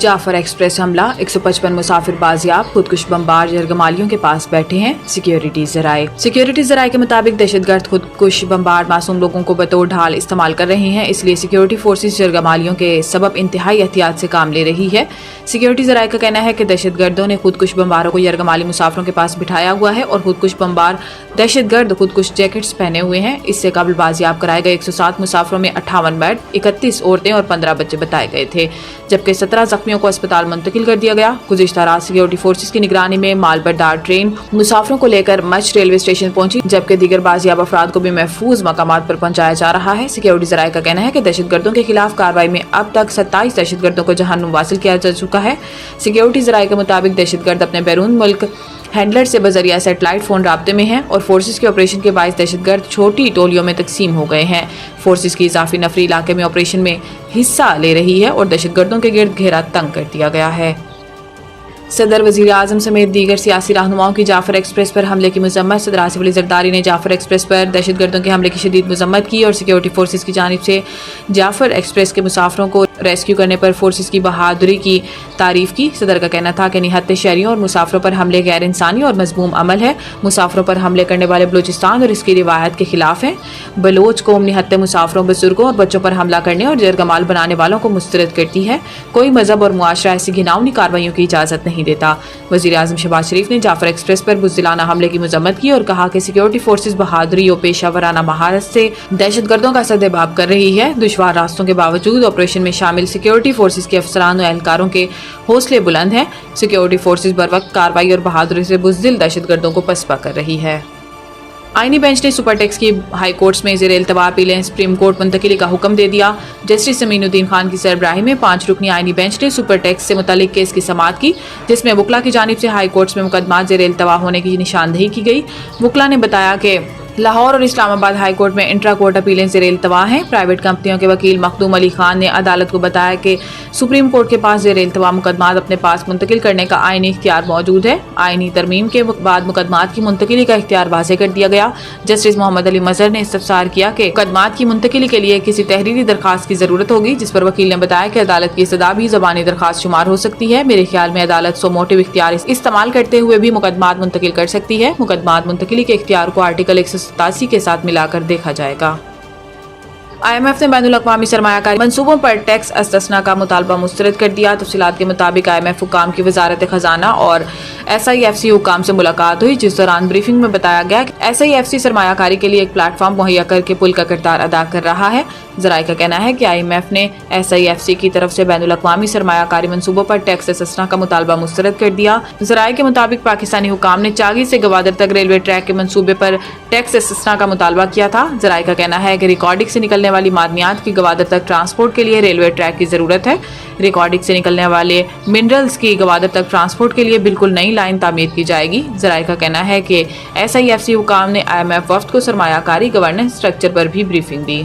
Jafar express हमला, 155 मुसाफिर बाजियाब, खुदकुश bomber जरगमालियों के पास बैठे हैं सिक्योरिटी जराए के मुताबिक दहशतगर्द खुदकुश बमबार मासूम लोगों को बतौर ढाल इस्तेमाल कर रहे हैं, इसलिए सिक्योरिटी फोर्सेस जरगमालियों के सबब इंतहाई एहतियात से काम ले रही है। सिक्योरिटी जराए का कहना है कि दहशतगर्दों ने खुदकुश बमबारों को यरगमाली मुसाफिरों के पास बिठाया हुआ है और खुदकुश बमबार दहशतगर्द खुदकुश जैकेट्स पहने हुए हैं। इससे काबिल बाजियाब कराए गए 107 मुसाफिरों में 58 मर्द, 31 औरतें और 15 बच्चे बताए गए थे, जबकि 17 जख्मियों को अस्पताल मुंतकिल कर दिया गया। गुज़िश्ता रात सिक्योरिटी फोर्सेस की निगरानी में मालबरदार ट्रेन मुसाफिरों को लेकर मच रेलवे स्टेशन पहुंची, जबकि दीगर बाजियाब अफराद को भी महफूज मकामात पर पहुंचाया जा रहा है। सिक्योरिटी जराए का कहना है कि दहशतगर्दों के खिलाफ कार्रवाई में अब तक 27 दहशतगर्दों को जहन्नुम वासिल किया जा चुका है। सिक्योरिटी जराए के मुताबिक दहशतगर्द अपने बैरून मुल्क हैंडलर से बजरिया सेटेलाइट फोन राब्ते में हैं और फोर्सेस के ऑपरेशन के बायस दहशतगर्द छोटी टोलियों में तकसीम हो गए हैं। फोर्सेस की इजाफी नफरी इलाके में ऑपरेशन में हिस्सा ले रही है और दहशतगर्दों के गिर्द घेरा तंग कर दिया गया है। सदर वज़ीर आज़म समेत दीगर सियासी रहनुमाओं की जाफर एक्सप्रेस पर हमले की मजम्मत। सदर आसिफ अली ज़रदारी ने जाफर एक्सप्रेस पर दहशतगर्दों के हमले की शदीद मजम्मत की और सिक्योरिटी फोर्सेस की जानिब से जाफर एक्सप्रेस के मुसाफिरों को रेस्क्यू करने पर फोर्सेस की बहादुरी की तारीफ की। सदर का कहना था कि निहत्ते शहरियों और मुसाफिरों पर हमले गैर इंसानी और मजमूम अमल है। मुसाफिरों पर हमले करने वाले बलूचिस्तान और इसकी रिवायत के खिलाफ हैं। बलोच कौम निहत्ते मुसाफिरों, बुजुर्गों और बच्चों पर हमला करने और जरगमाल बनाने वालों को मुस्तरद करती है। कोई मजहब और मुआशरा ऐसी घिनौनी कार्रवाइयों की इजाज़त नहीं देता। वज़ीर आज़म शहबाज शरीफ ने जाफर एक्सप्रेस पर बुज़दिलाना हमले की मजम्मत की और कहा कि सिक्योरिटी फोर्सेस बहादुरी और पेशावराना महारत से दहशतगर्दों का सद्देबाब कर रही है। दुश्वार रास्तों के बावजूद ऑपरेशन में शामिल सिक्योरिटी फोर्सेस के अफसरान और एहलकारों के हौसले बुलंद हैं। सिक्योरिटी फोर्सेस बर वक्त कार्रवाई और बहादुरी से बुज़दिल दहशतगर्दों को पसपा कर रही है। आईनी बेंच ने सुपर टैक्स की हाई कोर्ट्स में ज़ेर इल्तवा अपीलें सुप्रीम कोर्ट मुंतकिली का हुक्म दे दिया। जस्टिस अमीनुद्दीन खान की सरबराही में 5 रुकनी आईनी बेंच ने सुपर टैक्स से मुतालिक केस की समाअत की, जिसमें वकला की जानिब से हाई कोर्ट्स में मुकदमा ज़ेर इल्तवा होने की निशानदही की गई। वकला ने बताया कि लाहौर और इस्लामाबाद हाई कोर्ट में इंट्रा कोर्ट अपीलें ज़ेर इल्तवा हैं। प्राइवेट कंपनियों के वकील मखदूम अली खान ने अदालत को बताया कि सुप्रीम कोर्ट के पास ज़ेर इल्तवा मुकदमात अपने पास मुंतकिल करने का आईनी इख्तियार मौजूद है। आईनी तरमीम के बाद मुकदमात की मुंतकिली का इख्तियार वाज़ेह कर दिया गया। जस्टिस मोहम्मद अली मजहर ने इस्तफसार किया कि मुकदमात की मुंतकिली के लिए किसी तहरीरी दरखास्त की ज़रूरत होगी, जिस पर वकील ने बताया कि अदालत की इस्तदा भी ज़बानी दरखास्त शुमार हो सकती है। मेरे ख्याल में अदालत सो मोटिव इख्तियार इस्तेमाल करते हुए भी मुकदमात मुंतकिल कर सकती है। मुकदमात मुंतकिली के इख्तियार को आर्टिकल 187 के साथ मिलाकर देखा जाएगा। IMF ने बैनुल अक़वामी सरमायाकारी मंसूबों पर टैक्स इस्तस्ना का मुतालबा मुस्तरद कर दिया। तफसीलात के मुताबिक IMF हुकाम की वजारत खजाना और SIFC हुकाम से मुलाकात हुई, जिस दौरान ब्रीफिंग में बताया गया कि SIFC सरमायाकारी के लिए एक प्लेटफॉर्म मुहैया करके पुल का किरदार अदा कर रहा है। ज़राए का कहना है कि IMF ने SIFC की तरफ से बैनुल अक़वामी सरमायाकारी मंसूबों पर टैक्स इस्तस्ना का मुतालबा मुस्तरद कर दिया। ज़राए के मुताबिक पाकिस्तानी हुकाम ने चागी से गवादर तक रेलवे ट्रैक के मंसूबे पर टैक्स इस्तस्ना का मुतालबा किया था। ज़राए का कहना है कि रिकॉर्डिंग से निकलने वाली मादनियात की गवादर तक ट्रांसपोर्ट के लिए रेलवे ट्रैक की ज़रूरत है। रिकॉर्डिंग से निकलने वाले मिनरल्स की गवादर तक ट्रांसपोर्ट के लिए बिल्कुल नई लाइन तामीर की जाएगी। ज़राए का कहना है कि SIFC हुकाम ने IMF वफ्द को सरमायाकारी गवर्नेंस स्ट्रक्चर पर भी ब्रीफिंग दी।